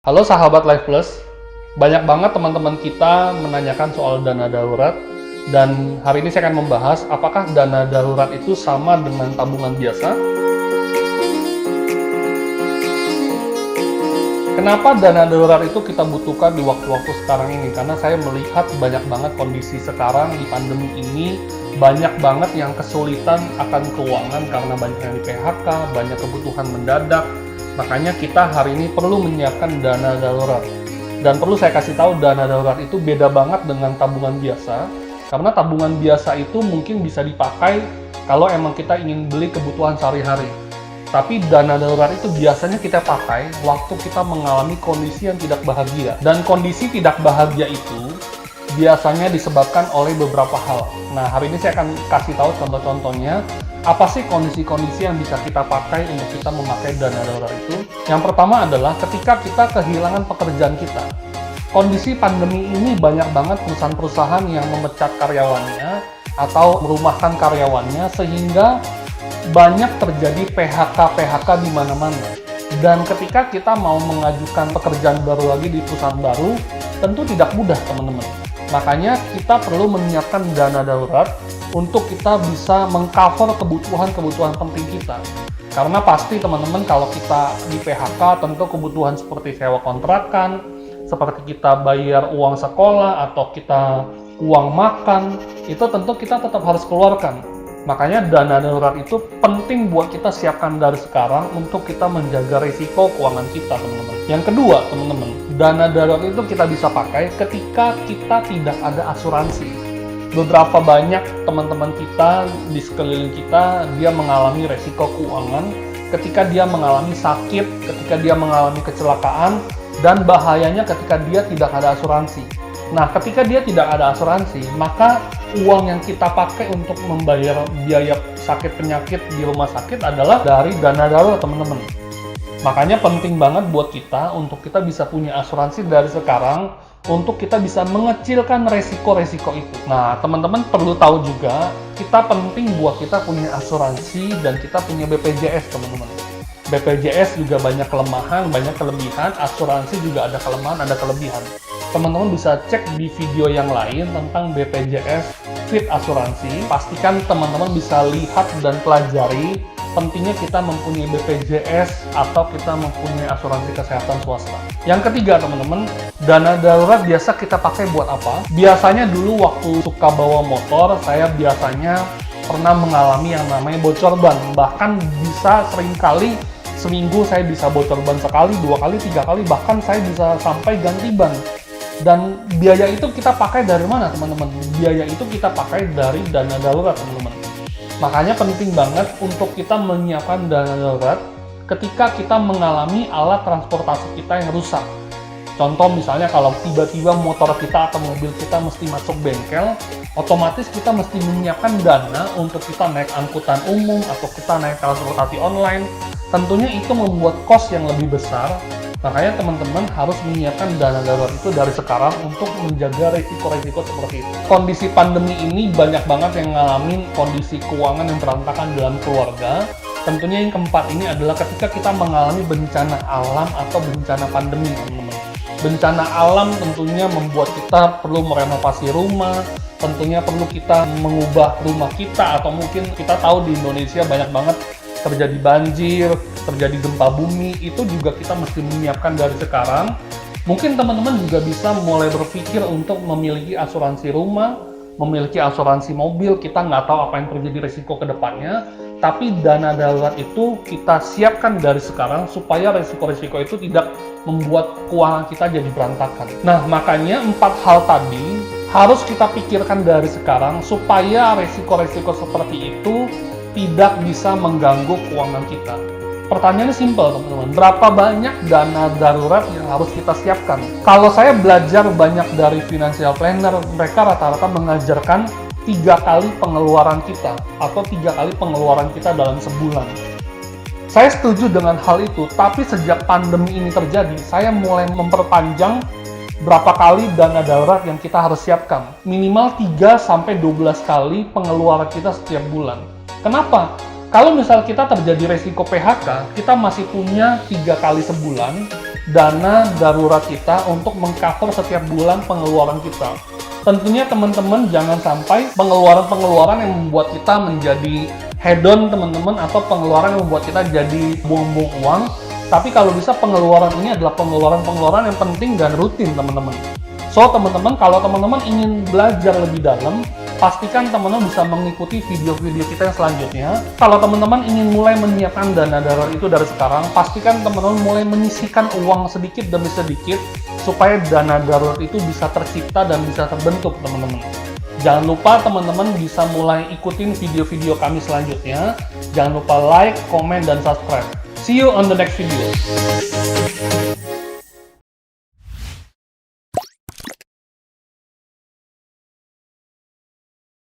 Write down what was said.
Halo sahabat Life Plus, banyak banget teman-teman kita menanyakan soal dana darurat, dan hari ini saya akan membahas apakah dana darurat itu sama dengan tabungan biasa. Kenapa dana darurat itu kita butuhkan di waktu-waktu sekarang ini? Karena saya melihat banyak banget kondisi sekarang di pandemi ini, banyak banget yang kesulitan akan keuangan karena banyak yang di PHK, banyak kebutuhan mendadak. Makanya kita hari ini perlu menyiapkan dana darurat. Dan perlu saya kasih tahu, dana darurat itu beda banget dengan tabungan biasa. Karena tabungan biasa itu mungkin bisa dipakai kalau emang kita ingin beli kebutuhan sehari-hari. Tapi dana darurat itu biasanya kita pakai waktu kita mengalami kondisi yang tidak bahagia. Dan kondisi tidak bahagia itu biasanya disebabkan oleh beberapa hal. Nah, hari ini saya akan kasih tahu contoh-contohnya. Apa sih kondisi-kondisi yang bisa kita pakai untuk kita memakai dana darurat itu? Yang pertama adalah ketika kita kehilangan pekerjaan kita. Kondisi pandemi ini banyak banget perusahaan-perusahaan yang memecat karyawannya atau merumahkan karyawannya sehingga banyak terjadi PHK di mana-mana. Dan ketika kita mau mengajukan pekerjaan baru lagi di perusahaan baru, tentu tidak mudah, teman-teman. Makanya kita perlu menyiapkan dana darurat untuk kita bisa mengcover kebutuhan-kebutuhan penting kita. Karena pasti teman-teman kalau kita di PHK, tentu kebutuhan seperti sewa kontrakan, seperti kita bayar uang sekolah atau kita uang makan, itu tentu kita tetap harus keluarkan. Makanya dana darurat itu penting buat kita siapkan dari sekarang untuk kita menjaga risiko keuangan kita, teman-teman. Yang kedua, teman-teman, dana darurat itu kita bisa pakai ketika kita tidak ada asuransi. Beberapa banyak teman-teman kita di sekeliling kita, dia mengalami resiko keuangan ketika dia mengalami sakit, ketika dia mengalami kecelakaan, dan bahayanya ketika dia tidak ada asuransi. Nah, ketika dia tidak ada asuransi, maka uang yang kita pakai untuk membayar biaya sakit penyakit di rumah sakit adalah dari dana darurat, teman-teman. Makanya penting banget buat kita untuk kita bisa punya asuransi dari sekarang untuk kita bisa mengecilkan resiko-resiko itu. Nah, teman-teman perlu tahu juga, kita penting buat kita punya asuransi dan kita punya BPJS, teman-teman. BPJS juga banyak kelemahan, banyak kelebihan, asuransi juga ada kelemahan, ada kelebihan. Teman-teman bisa cek di video yang lain tentang BPJS Fit Asuransi. Pastikan teman-teman bisa lihat dan pelajari pentingnya kita mempunyai BPJS atau kita mempunyai asuransi kesehatan swasta. Yang ketiga, teman-teman, dana darurat biasa kita pakai buat apa? Biasanya dulu waktu suka bawa motor, saya biasanya pernah mengalami yang namanya bocor ban. Bahkan bisa seringkali seminggu saya bisa bocor ban sekali, 2 kali, 3 kali, bahkan saya bisa sampai ganti ban. Dan biaya itu kita pakai dari mana, teman-teman? Biaya itu kita pakai dari dana darurat, teman-teman. Makanya penting banget untuk kita menyiapkan dana darurat ketika kita mengalami alat transportasi kita yang rusak. Contoh misalnya kalau tiba-tiba motor kita atau mobil kita mesti masuk bengkel, otomatis kita mesti menyiapkan dana untuk kita naik angkutan umum atau kita naik transportasi online. Tentunya itu membuat cost yang lebih besar. Makanya teman-teman harus menyiapkan dana darurat itu dari sekarang untuk menjaga risiko-risiko seperti itu. Kondisi pandemi ini banyak banget yang ngalamin kondisi keuangan yang berantakan dalam keluarga. Tentunya yang keempat ini adalah ketika kita mengalami bencana alam atau bencana pandemi, teman-teman. Bencana alam tentunya membuat kita perlu merenovasi rumah, tentunya perlu kita mengubah rumah kita, atau mungkin kita tahu di Indonesia banyak banget terjadi banjir, terjadi gempa bumi, itu juga kita mesti menyiapkan dari sekarang. Mungkin teman-teman juga bisa mulai berpikir untuk memiliki asuransi rumah, memiliki asuransi mobil. Kita nggak tahu apa yang terjadi resiko ke depannya, tapi dana darurat itu kita siapkan dari sekarang supaya resiko-resiko itu tidak membuat keuangan kita jadi berantakan. Nah, makanya 4 hal tadi harus kita pikirkan dari sekarang supaya resiko-resiko seperti itu tidak bisa mengganggu keuangan kita. Pertanyaannya simpel, teman-teman. Berapa banyak dana darurat yang harus kita siapkan? Kalau saya belajar banyak dari financial planner, mereka rata-rata mengajarkan 3 kali pengeluaran kita atau 3 kali pengeluaran kita dalam sebulan. Saya setuju dengan hal itu, tapi sejak pandemi ini terjadi, saya mulai memperpanjang berapa kali dana darurat yang kita harus siapkan. Minimal 3-12 kali pengeluaran kita setiap bulan. Kenapa? Kalau misal kita terjadi resiko PHK, kita masih punya 3 kali sebulan dana darurat kita untuk mengcover setiap bulan pengeluaran kita. Tentunya teman-teman jangan sampai pengeluaran-pengeluaran yang membuat kita menjadi hedon teman-teman, atau pengeluaran yang membuat kita jadi buang-buang uang. Tapi kalau bisa pengeluaran ini adalah pengeluaran-pengeluaran yang penting dan rutin teman-teman. So teman-teman, kalau teman-teman ingin belajar lebih dalam, pastikan teman-teman bisa mengikuti video-video kita yang selanjutnya. Kalau teman-teman ingin mulai menyiapkan dana darurat itu dari sekarang, pastikan teman-teman mulai menyisihkan uang sedikit demi sedikit supaya dana darurat itu bisa tercipta dan bisa terbentuk teman-teman. Jangan lupa teman-teman bisa mulai ikutin video-video kami selanjutnya. Jangan lupa like, comment, dan subscribe. See you on the next video.